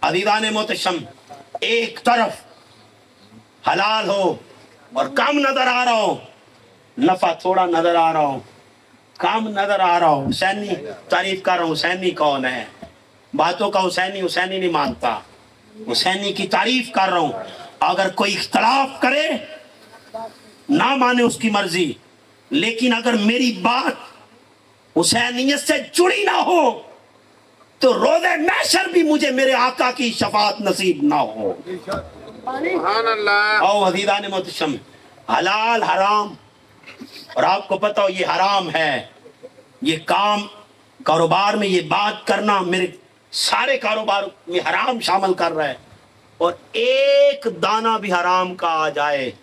अज़ीज़ान मोहतरम, एक तरफ हलाल हो और कम नजर आ रहा हो, नफा थोड़ा नजर आ रहा हो, कम नजर आ रहा हो। हुसैनी तारीफ कर रहा हूँ, हुसैनी कौन है? बातों का हुसैनी हुसैनी नहीं मानता, हुसैनी की तारीफ कर रहा हूँ। अगर कोई इख्तलाफ करे ना माने उसकी मर्जी, लेकिन अगर मेरी बात हुसैनियत से जुड़ी ना हो तो रोज़े महशर भी मुझे मेरे आका की शफाअत नसीब ना हो। सुभान अल्लाह। और अज़ीज़ान मोहतरम, हलाल हराम, और आपको पता हो ये हराम है, ये काम कारोबार में ये बात करना मेरे सारे कारोबार में हराम शामिल कर रहा है। और एक दाना भी हराम का आ जाए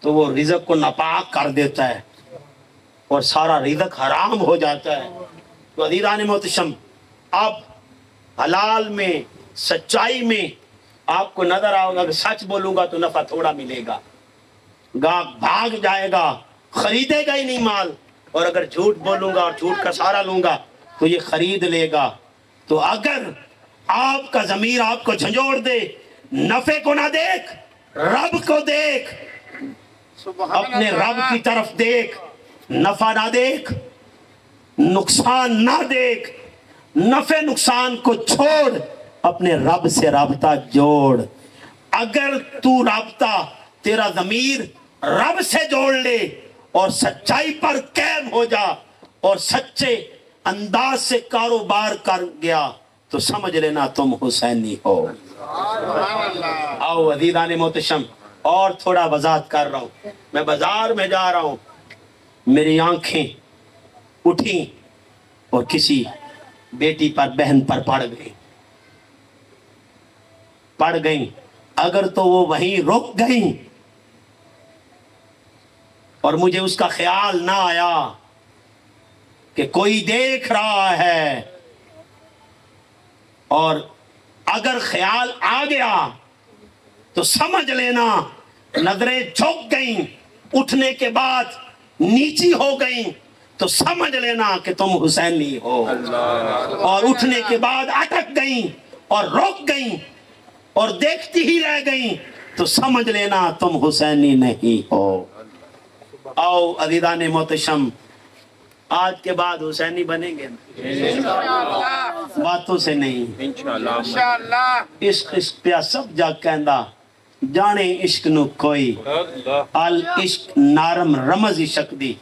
तो वो रिज़्क़ को नापाक कर देता है और सारा रिज़्क़ हराम हो जाता है। तो अज़ीज़ान मोहतरम, अब हलाल में सच्चाई में आपको नजर आओगे, अगर सच बोलूंगा तो नफा थोड़ा मिलेगा, गाहक भाग जाएगा, खरीदेगा ही नहीं माल, और अगर झूठ बोलूंगा और झूठ का सहारा लूंगा तो ये खरीद लेगा। तो अगर आपका ज़मीर आपको झंझोड़ दे, नफे को ना देख, रब को देख, अपने रब की तरफ देख, नफा ना देख, नुकसान ना देख, नफे नुकसान को छोड़, अपने रब से राबता जोड़। अगर तू राबता तेरा ज़मीर रब से जोड़ ले और सच्चाई पर कायम हो जा और सच्चे अंदाज से कारोबार कर गया तो समझ लेना तुम हुसैनी हो। आओ अज़ीज़ान मोहतरम, और थोड़ा वज़ाहत कर रहा हूँ। मैं बाजार में जा रहा हूँ, मेरी आंखें उठी और किसी बेटी पर, बहन पर पड़ गई। अगर तो वो वहीं रुक गई और मुझे उसका ख्याल ना आया कि कोई देख रहा है, और अगर ख्याल आ गया तो समझ लेना नजरें झुक गई, उठने के बाद नीची हो गई तो समझ लेना कि तुम हुसैनी हो, और उठने के बाद अटक गई और रुक गई और देखती ही रह गई तो समझ लेना तुम हुसैनी नहीं हो। आओ अज़ीज़ान मोहतरम, आज के बाद हुसैनी बनेंगे ना, बातों से नहीं, इंशाअल्लाह। इश्क इश्क पे सब जा कहंदा, जाने इश्क नु कोई, अल इश्क नारम रमज इश्क दी,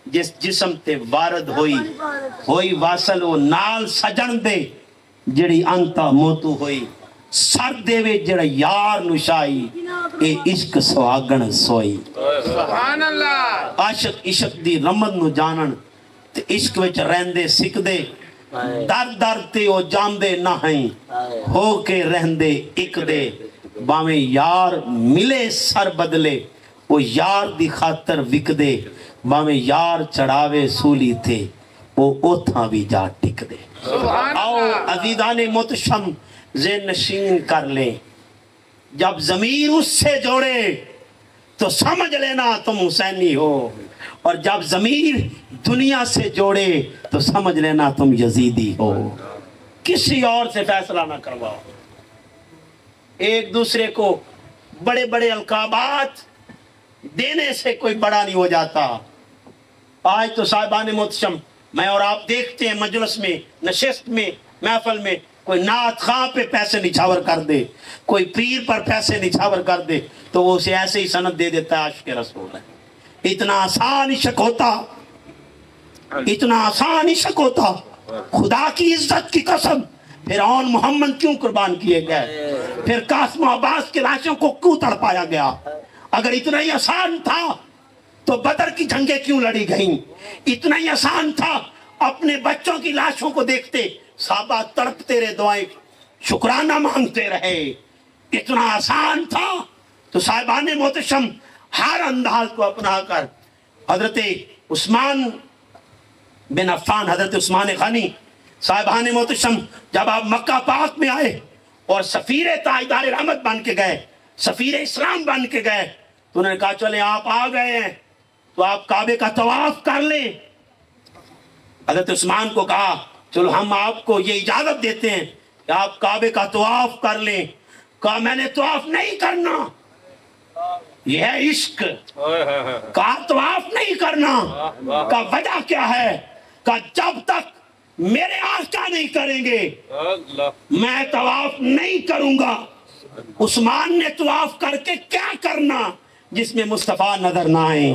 जिस जिस्म ते वारद होई वासल वो नाल सजन दे, जड़ी अंता मोतू होई, सर देवे जड़ा यार नुशाई, ए इश्क सुहागण सोई। सुभान अल्लाह। आशिक इश्क दी रमद नु जानन ते इश्क विच रहंदे सिकदे, दर दर ते ओ जांदे नहीं, हो के रहंदे इक दे, बावें यार मिले सर बदले, ओ यार दी खातर विकदे, बावें यार चढ़ावे सूली थे, ओ ओथा भी जा टिक दे। आओ अज़ीज़ान मोहतरम, ज़ेन नशीन कर ले, जब ज़मीर उससे जोड़े तो समझ लेना तुम हुसैनी हो, और जब ज़मीर दुनिया से जोड़े तो समझ लेना तुम यजीदी हो। किसी और से फैसला ना करवाओ, एक दूसरे को बड़े बड़े अलकाबात देने से कोई बड़ा नहीं हो जाता। आज तो साहिबान मोहतरम, मैं और आप देखते हैं मजलिस में, नशिस्त में, महफिल में, कोई नात खां पे पैसे निछावर कर दे, कोई पीर पर पैसे निछावर कर दे तो वो उसे ऐसे ही सनद दे देता है आशिक़ रसूल है। इतना आसान इश्क होता, इतना आसान इश्क होता, खुदा की इज्जत की कसम, फिरौन मोहम्मद क्यों कुर्बान किए गए, फिर कासिम अब्बास की लाशों को क्यों तड़पाया गया? अगर इतना ही आसान था तो बदर की जंगें क्यों लड़ी गईं? इतना ही आसान था, अपने बच्चों की लाशों को देखते साहबा तड़पते रहे, दुआएं शुक्राना मांगते रहे। इतना आसान था तो साहिबान मोहतरम हर अंदाज को अपना कर हजरत उस्मान बिन अफ़्फ़ान, हजरत उस्मान गनी साहिबान मोहतरम जब आप मक्का पाक में आए और सफ़ीर ताजदार रहमत बन के गए, सफ़ीर इस्लाम बन के गए, तो उन्होंने कहा चले आप आ गए हैं तो आप काबे का तवाफ कर लें। हजरत उस्मान को कहा चलो हम आपको ये इजाज़त देते हैं कि کہ آپ کعبے کا طواف کر لیں. کہا میں نے طواف نہیں کرنا. یہ ہے عشق. کہا طواف نہیں کرنا. کہا وجہ کیا ہے؟ کہا جب تک میرے آقا نہیں کریں گے میں طواف نہیں کروں گا. عثمان نے طواف کر کے کیا کرنا جس میں مصطفیٰ نظر نہ آئیں.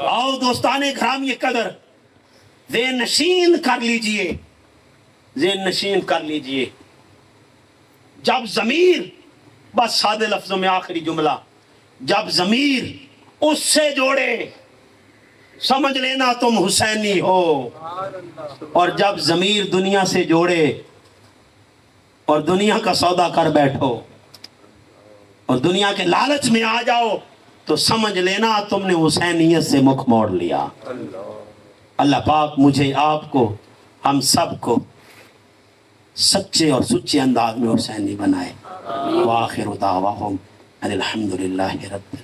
آؤ دوستان گرامی قدر ذہن نشین کر لیجئے. ذہن نشین کر لیجئے. جب ضمیر، بس سادے لفظوں میں آخری جملہ، جب ضمیر اس سے جوڑے سمجھ لینا تم حسینی ہو. اور جب ضمیر دنیا سے جوڑے اور دنیا کا سودا کر بیٹھو اور دنیا کے لالچ میں آ جاؤ تو سمجھ لینا تم نے حسینیت سے مکھ موڑ لیا. اللہ پاک مجھے، آپ کو، ہم سب کو سچے اور سچے انداز میں حسینی بنائے. وآخر دعواہم ان الحمدللہ رب